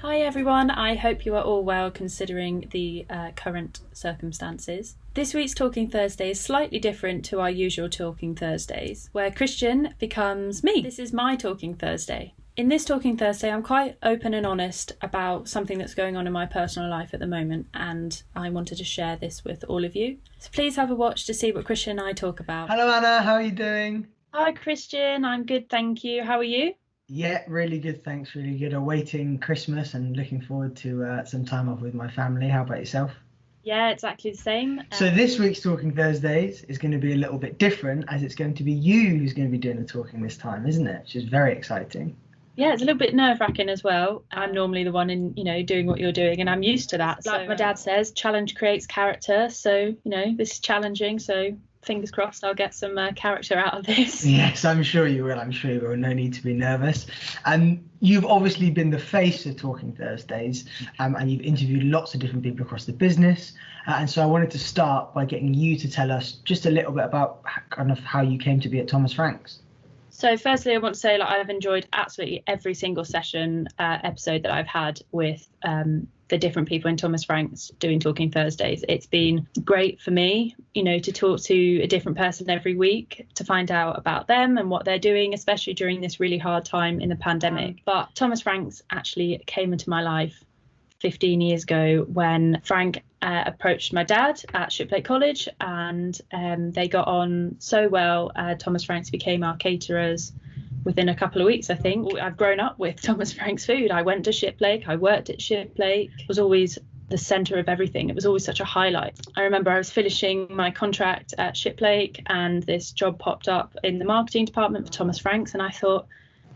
Hi everyone, I hope you are all well considering the current circumstances. This week's Talking Thursday is slightly different to our usual Talking Thursdays, where Christian becomes me. This is my Talking Thursday. In this Talking Thursday, I'm quite open and honest about something that's going on in my personal life at the moment, and I wanted to share this with all of you. So please have a watch to see what Christian and I talk about. Hello Anna, how are you doing? Hi Christian, I'm good, thank you. How are you? Yeah, really good, thanks, really good. Awaiting Christmas and looking forward to some time off with my family. How about yourself? Yeah, exactly the same. So this week's Talking Thursdays is going to be a little bit different, as it's going to be you who's going to be doing the talking this time, isn't it? Which is very exciting. Yeah, it's a little bit nerve-wracking as well. I'm normally the one doing what you're doing, and I'm used to that. Like my dad says, challenge creates character. So, this is challenging. So fingers crossed I'll get some character out of this. Yes, I'm sure you will. I'm sure you will. No need to be nervous. You've obviously been the face of Talking Thursdays, and you've interviewed lots of different people across the business. And so I wanted to start by getting you to tell us just a little bit about kind of how you came to be at Thomas Franks. So firstly, I want to say I've enjoyed absolutely every single session episode that I've had with the different people in Thomas Franks doing Talking Thursdays. It's been great for me, to talk to a different person every week to find out about them and what they're doing, especially during this really hard time in the pandemic. But Thomas Franks actually came into my life 15 years ago when Frank approached my dad at Shiplake College, and they got on so well. Thomas Franks became our caterers within a couple of weeks, I think. I've grown up with Thomas Franks food. I went to Shiplake, I worked at Shiplake. It was always the centre of everything. It was always such a highlight. I remember I was finishing my contract at Shiplake and this job popped up in the marketing department for Thomas Franks, and I thought,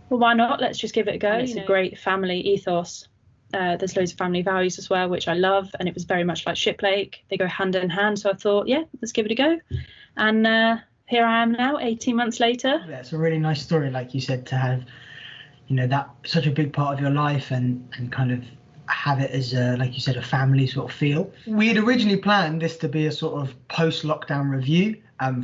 well, why not? Let's just give it a go. It's a great family ethos. There's loads of family values as well, which I love, and it was very much like Shiplake. They go hand in hand, so I thought, yeah, let's give it a go. And here I am now, 18 months later. Yeah, it's a really nice story, like you said, to have, that such a big part of your life and kind of have it as like you said, a family sort of feel. We had originally planned this to be a sort of post-lockdown review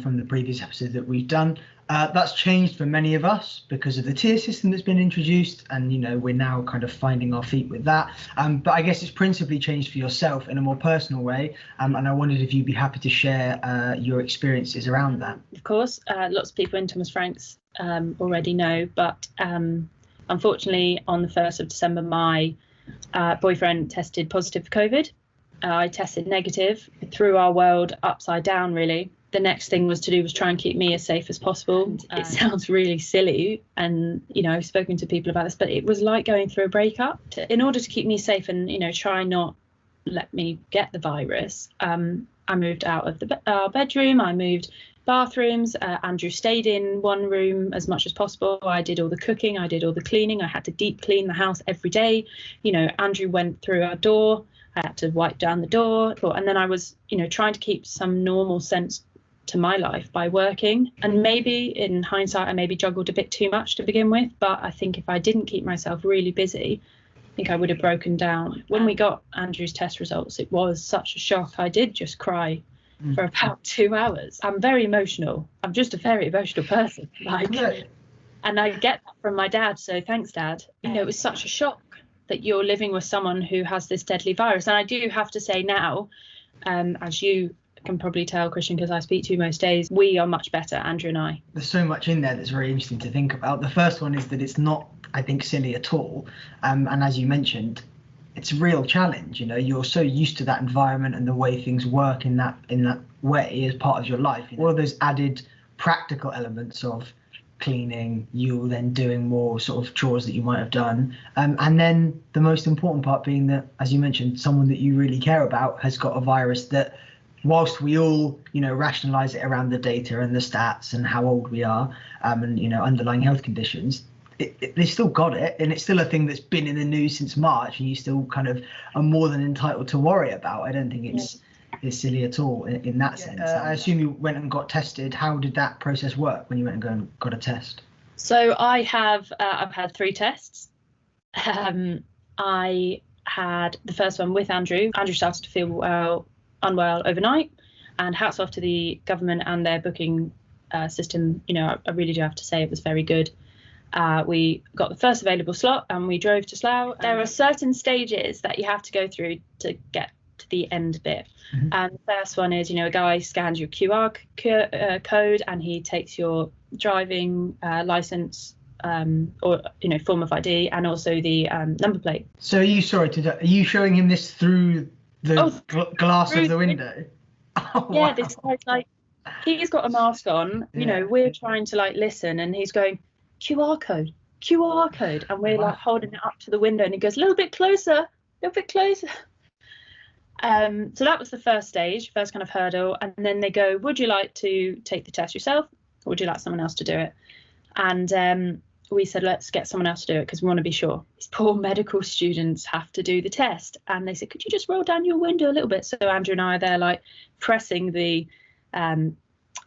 from the previous episode that we've done. That's changed for many of us because of the tier system that's been introduced, and we're now kind of finding our feet with that. But I guess it's principally changed for yourself in a more personal way, and I wondered if you'd be happy to share your experiences around that. Of course, lots of people in Thomas Franks already know, but unfortunately on the 1st of December my boyfriend tested positive for COVID. I tested negative. It threw our world upside down, really. The next thing was try and keep me as safe as possible. It sounds really silly, and I've spoken to people about this, but it was like going through a breakup. In order to keep me safe and try not let me get the virus, I moved out of our bedroom. I moved bathrooms. Andrew stayed in one room as much as possible. I did all the cooking. I did all the cleaning. I had to deep clean the house every day. Andrew went through our door. I had to wipe down the door, and then I was trying to keep some normal sense to my life by working. And maybe in hindsight I maybe juggled a bit too much to begin with, but I think if I didn't keep myself really busy, I think I would have broken down. When we got Andrew's test results, it was such a shock. I did just cry for about 2 hours. I'm very emotional. I'm just a very emotional person, and I get that from my dad, so thanks, Dad. It was such a shock that you're living with someone who has this deadly virus. And I do have to say now, as you can probably tell, Christian, because I speak to you most days, we are much better, Andrew and I. There's so much in there that's very interesting to think about. The first one is that it's not, I think, silly at all. And as you mentioned, it's a real challenge. You're so used to that environment and the way things work in that way as part of your life. All of those added practical elements of cleaning, you then doing more sort of chores that you might have done. And then the most important part being that, as you mentioned, someone that you really care about has got a virus that, whilst we all, rationalise it around the data and the stats and how old we are, and underlying health conditions, they still got it, and it's still a thing that's been in the news since March, and you still kind of are more than entitled to worry about. I don't think it's silly at all in that sense. I assume you went and got tested. How did that process work when you went and got a test? So I've had 3 tests. I had the first one with Andrew. Andrew started to feel unwell overnight, and hats off to the government and their booking system. I really do have to say it was very good. We got the first available slot and we drove to Slough. There are certain stages that you have to go through to get to the end bit. And the first one is, a guy scans your QR code and he takes your driving license or form of ID and also the number plate. So are you showing him this through the glass of the window? Oh, yeah, wow. This guy's like, he's got a mask on, we're trying to like listen and he's going QR code, and we're like holding it up to the window and he goes a little bit closer. So that was the first stage, first kind of hurdle, and then they go, would you like to take the test yourself or would you like someone else to do it? And we said, let's get someone else to do it because we want to be sure. These poor medical students have to do the test. And they said, could you just roll down your window a little bit? So Andrew and I are there like pressing the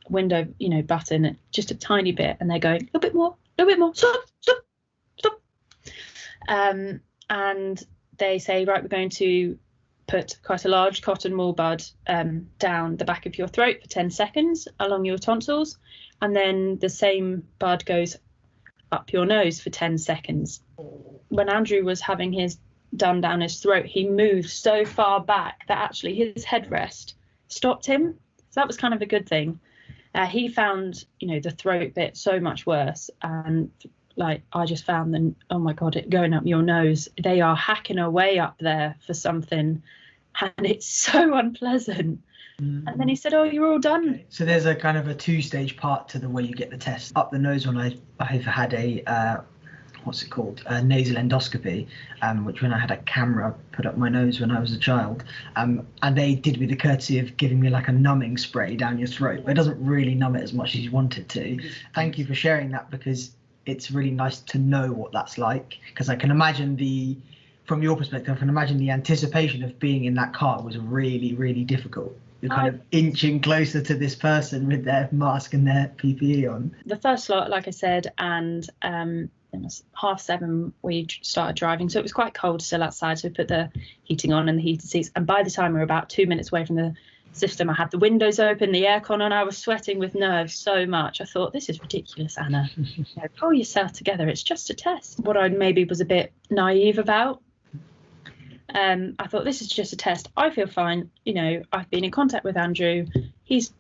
window, button just a tiny bit. And they're going, a little bit more, stop. And they say, right, we're going to put quite a large cotton wool bud down the back of your throat for 10 seconds along your tonsils. And then the same bud goes up your nose for 10 seconds. When Andrew was having his done down his throat, he moved so far back that actually his headrest stopped him. So that was kind of a good thing. He found, the throat bit so much worse. And like, I just found them, oh my God, it going up your nose. They are hacking away up there for something. And it's so unpleasant. And then he said, oh, you're all done. Okay. So there's a kind of a 2-stage part to the way you get the test. Up the nose when I've had a nasal endoscopy, which when I had a camera put up my nose when I was a child, and they did me the courtesy of giving me like a numbing spray down your throat, but it doesn't really numb it as much as you want it to. Thank you for sharing that, because it's really nice to know what that's like, because I can imagine from your perspective, I can imagine the anticipation of being in that car was really, really difficult. You're kind of inching closer to this person with their mask and their PPE on. The first slot, like I said, and it was 7:30 we started driving, so it was quite cold still outside, so we put the heating on and the heated seats, and by the time we were about 2 minutes away from the system, I had the windows open, the aircon on, I was sweating with nerves so much. I thought, this is ridiculous, Anna. Pull yourself together, it's just a test. What I maybe was a bit naive about, I thought, this is just a test, I feel fine, I've been in contact with Andrew, he's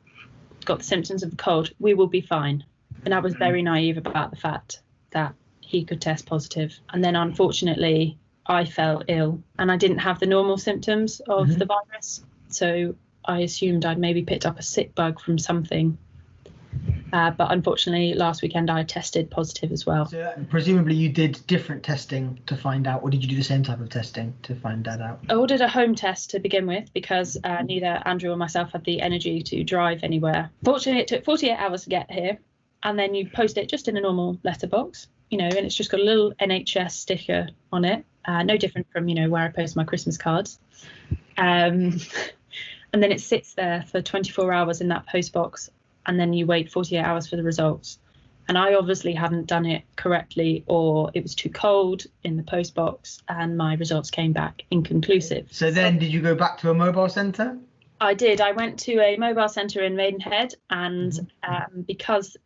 got the symptoms of the cold, we will be fine. And I was very naive about the fact that he could test positive. And then unfortunately I fell ill and I didn't have the normal symptoms of the virus, so I assumed I'd maybe picked up a sick bug from something. But unfortunately, last weekend I tested positive as well. So presumably you did different testing to find out, or did you do the same type of testing to find that out? I ordered a home test to begin with because neither Andrew or myself had the energy to drive anywhere. Fortunately, it took 48 hours to get here, and then you post it just in a normal letterbox, and it's just got a little NHS sticker on it, no different from, where I post my Christmas cards. And then it sits there for 24 hours in that post box, and then you wait 48 hours for the results. And I obviously hadn't done it correctly, or it was too cold in the post box, and my results came back inconclusive. So then did you go back to a mobile centre? I did. I went to a mobile centre in Maidenhead, and because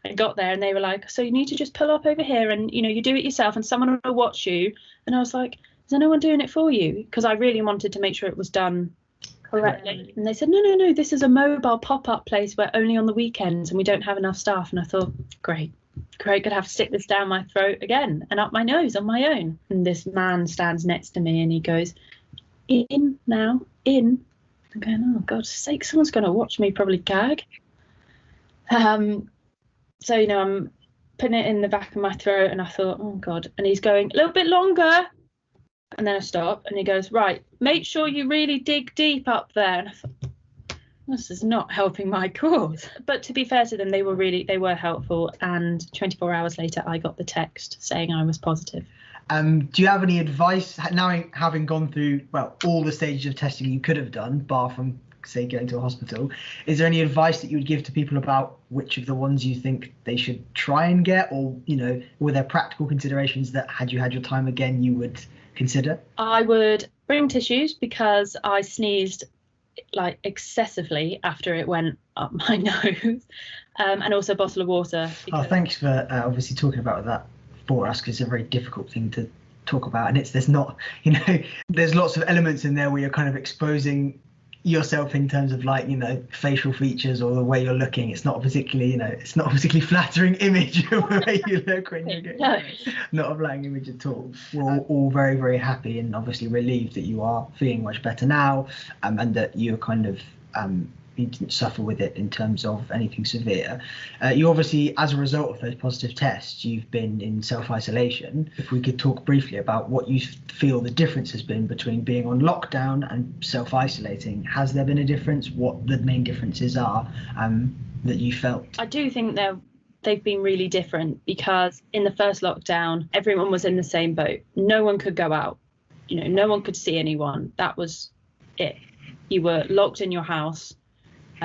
I got there and they were like, so you need to just pull up over here and, you do it yourself and someone will watch you. And I was like, is there no one doing it for you? Because I really wanted to make sure it was done correctly. And they said, no, this is a mobile pop-up place where only on the weekends and we don't have enough staff. And I thought, great, could have to stick this down my throat again and up my nose on my own. And this man stands next to me and he goes, in now, in. I'm going, oh God's sake, someone's going to watch me probably gag. So, I'm putting it in the back of my throat and I thought, oh God. And he's going, a little bit longer. And then I stop and he goes, right, make sure you really dig deep up there. And I thought, this is not helping my cause. But to be fair to them, they were helpful. And 24 hours later, I got the text saying I was positive. Do you have any advice, now having gone through, all the stages of testing you could have done, bar from, say, going to a hospital, is there any advice that you would give to people about which of the ones you think they should try and get, or, were there practical considerations that had you had your time again, you would consider? I would bring tissues because I sneezed like excessively after it went up my nose, and also a bottle of water. Thanks for obviously talking about that for us, because it's a very difficult thing to talk about, and there's not, there's lots of elements in there where you're kind of exposing yourself in terms of like, facial features or the way you're looking. It's not a particularly, it's not a particularly flattering image of the way you look when you're getting not a flattering image at all. We're all very, very happy and obviously relieved that you are feeling much better now, and that you're kind of you didn't suffer with it in terms of anything severe. You obviously, as a result of those positive tests, you've been in self-isolation. If we could talk briefly about what you feel the difference has been between being on lockdown and self-isolating. Has there been a difference? What the main differences are that you felt? I do think they've been really different, because in the first lockdown, everyone was in the same boat. No one could go out. No one could see anyone. That was it. You were locked in your house.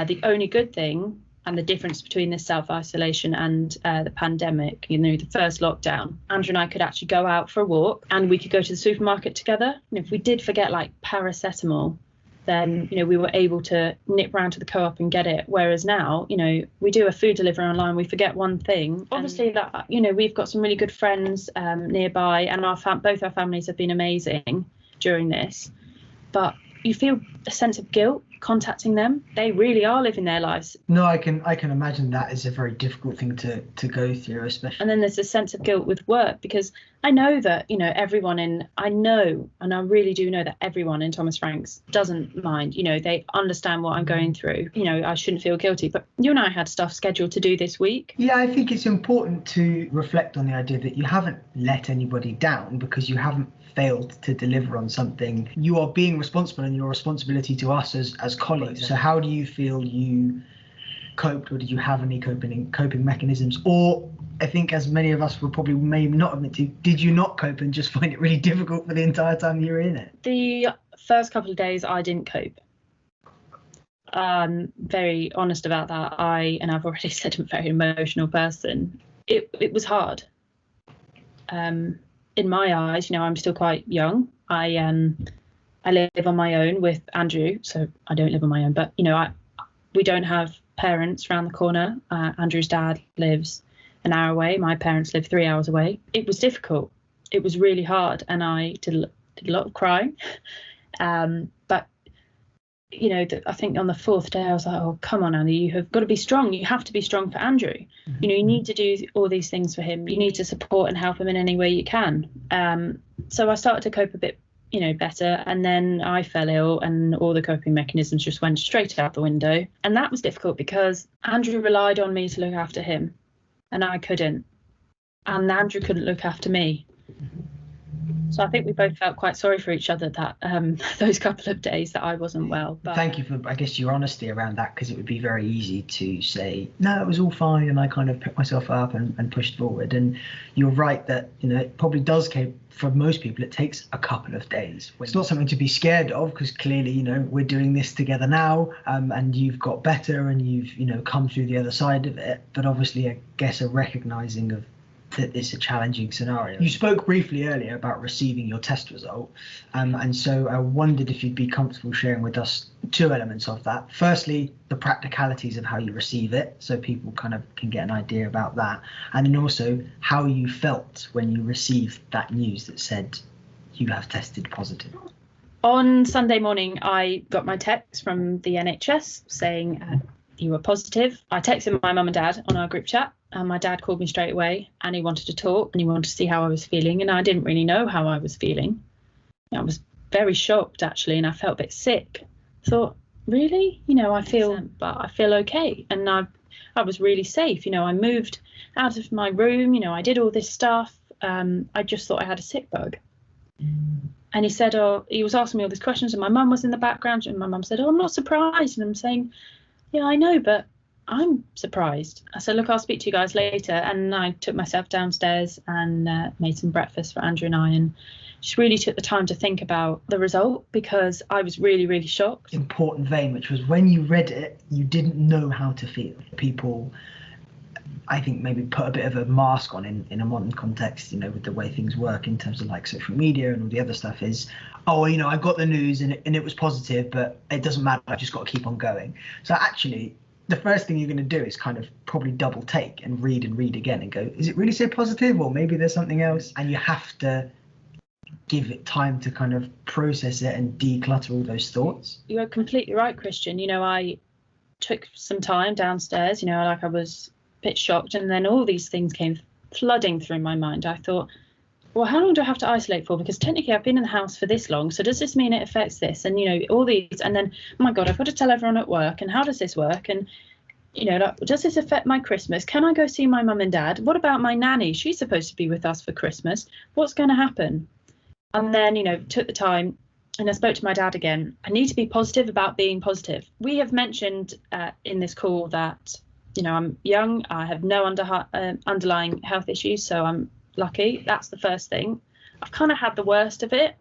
The only good thing and the difference between this self-isolation and the pandemic, the first lockdown, Andrew and I could actually go out for a walk, and we could go to the supermarket together. And if we did forget like paracetamol, then we were able to nip round to the co-op and get it. Whereas now, we do a food delivery online, we forget one thing. Obviously, that we've got some really good friends nearby, and both our families have been amazing during this. But you feel a sense of guilt contacting them. They really are living their lives. No, I can imagine that is a very difficult thing to go through, especially. And then there's a sense of guilt with work, because I know that I really do know that everyone in Thomas Franks doesn't mind. They understand what I'm going through. I shouldn't feel guilty, but you and I had stuff scheduled to do this week. Yeah, I think it's important to reflect on the idea that you haven't let anybody down, because you haven't failed to deliver on something. You are being responsible, and your responsibility to us as colleagues. So how do you feel you coped, or did you have any coping mechanisms? Or I think, as many of us will probably may not admit to, did you not cope and just find it really difficult for the entire time you were in it? The first couple of days I didn't cope. Very honest about that. And I've already said I'm a very emotional person. It was hard. In my eyes, I'm still quite young. I live on my own with Andrew, so I don't live on my own, but we don't have parents around the corner. Andrew's dad lives an hour away. My parents live 3 hours away. It was difficult. It was really hard, and I did a lot of crying. But I think on the fourth day I was like, oh, come on, Andy, you have got to be strong. You have to be strong for Andrew. Mm-hmm. You need to do all these things for him. You need to support and help him in any way you can. So I started to cope a bit, better. And then I fell ill, and all the coping mechanisms just went straight out the window. And that was difficult, because Andrew relied on me to look after him, and I couldn't. And Andrew couldn't look after me. So I think we both felt quite sorry for each other that those couple of days that I wasn't well. But thank you for, I guess, your honesty around that, because it would be very easy to say, no, it was all fine, and I kind of picked myself up and pushed forward. And you're right that, it probably does take, for most people, it takes a couple of days. It's not something to be scared of, because clearly, we're doing this together now, and you've got better, and you've, come through the other side of it. But obviously, I guess a recognising of that it's a challenging scenario. You spoke briefly earlier about receiving your test result, and so I wondered if you'd be comfortable sharing with us two elements of that. Firstly, the practicalities of how you receive it, so people kind of can get an idea about that, and then also how you felt when you received that news that said you have tested positive. On Sunday morning, I got my text from the NHS saying you were positive. I texted my mum and dad on our group chat, and my dad called me straight away, and he wanted to talk, and he wanted to see how I was feeling, and I didn't really know how I was feeling. I was very shocked, actually, and I felt a bit sick. Thought, really? I feel okay, and I was really safe. I moved out of my room, I did all this stuff. I just thought I had a sick bug. And he said, he was asking me all these questions, and my mum was in the background, and my mum said, I'm not surprised. And I'm saying, yeah, I know, but I'm surprised. I said, look, I'll speak to you guys later. And I took myself downstairs and made some breakfast for Andrew and I, and just really took the time to think about the result, because I was really, really shocked. Important vein, which was when you read it, you didn't know how to feel. People, I think maybe put a bit of a mask on in a modern context, with the way things work in terms of like social media and all the other stuff is, oh, I got the news and it was positive, but it doesn't matter. I just got to keep on going. So actually, the first thing you're going to do is kind of probably double take and read again and go, is it really so positive, or maybe there's something else? And you have to give it time to kind of process it and declutter all those thoughts. You're completely right, Christian. I took some time downstairs, I was a bit shocked, and then all these things came flooding through my mind. I thought, well, how long do I have to isolate for? Because technically I've been in the house for this long, so does this mean it affects this? And all these, and then, oh my God, I've got to tell everyone at work, and how does this work? And does this affect my Christmas? Can I go see my mum and dad? What about my nanny? She's supposed to be with us for Christmas. What's going to happen? And then took the time, and I spoke to my dad again. I need to be positive about being positive. We have mentioned in this call that I'm young, I have no underlying health issues, so I'm lucky. That's the first thing. I've kind of had the worst of it.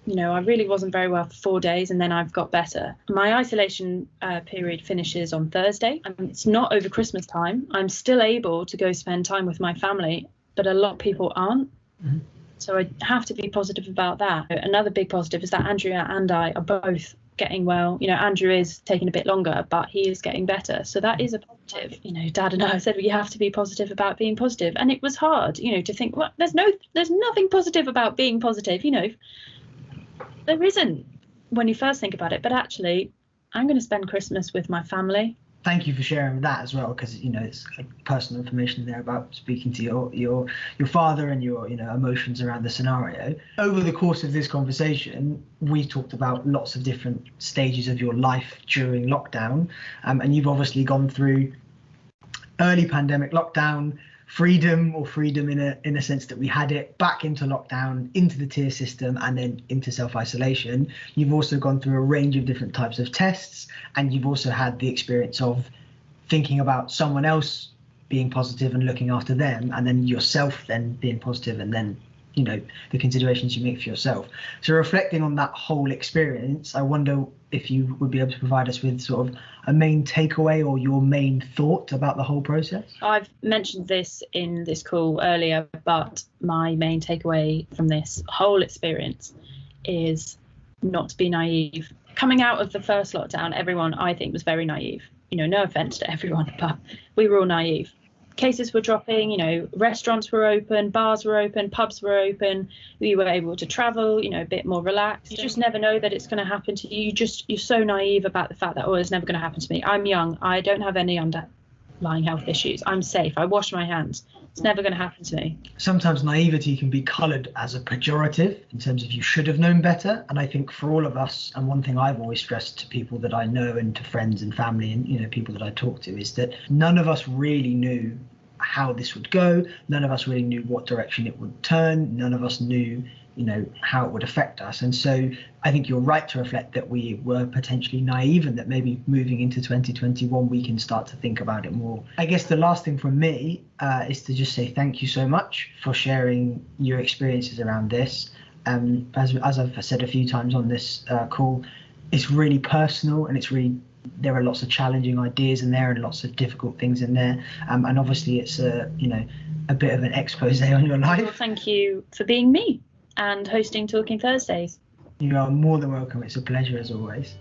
I really wasn't very well for 4 days, and then I've got better. My isolation period finishes on Thursday, and it's not over Christmas time. I'm still able to go spend time with my family, but a lot of people aren't. Mm-hmm. So I have to be positive about that. Another big positive is that Andrea and I are both getting well. Andrew is taking a bit longer, but he is getting better. So that is a positive. Dad and I said we have to be positive about being positive. And it was hard, to think, well, there's nothing positive about being positive. There isn't when you first think about it. But actually, I'm going to spend Christmas with my family. Thank you for sharing that as well, because it's personal information there about speaking to your father and your emotions around the scenario. Over the course of this conversation, we talked about lots of different stages of your life during lockdown, and you've obviously gone through early pandemic lockdown, freedom in a sense that we had it, back into lockdown, into the tier system, and then into self-isolation. You've also gone through a range of different types of tests, and you've also had the experience of thinking about someone else being positive and looking after them, and then yourself then being positive, and then the considerations you make for yourself. So reflecting on that whole experience, I wonder if you would be able to provide us with sort of a main takeaway or your main thought about the whole process. I've mentioned this in this call earlier, but my main takeaway from this whole experience is not to be naive. Coming out of the first lockdown, everyone, I think, was very naive. No offense to everyone, but we were all naive. Cases were dropping, restaurants were open, bars were open, pubs were open. We were able to travel, a bit more relaxed. You just never know that it's going to happen to you. You're so naive about the fact that, oh, it's never going to happen to me. I'm young. I don't have any underlying health issues. I'm safe. I wash my hands. It's never going to happen to me. Sometimes naivety can be coloured as a pejorative in terms of you should have known better. And I think for all of us, and one thing I've always stressed to people that I know and to friends and family and people that I talk to, is that none of us really knew how this would go. None of us really knew what direction it would turn. None of us knew how it would affect us. And so I think you're right to reflect that we were potentially naive, and that maybe moving into 2021 we can start to think about it more. I guess the last thing from me is to just say thank you so much for sharing your experiences around this. As I've said a few times on this call, it's really personal, and there are lots of challenging ideas in there and lots of difficult things in there, and obviously it's a bit of an expose on your life. Well, thank you for being me and hosting Talking Thursdays. You are more than welcome. It's a pleasure as always.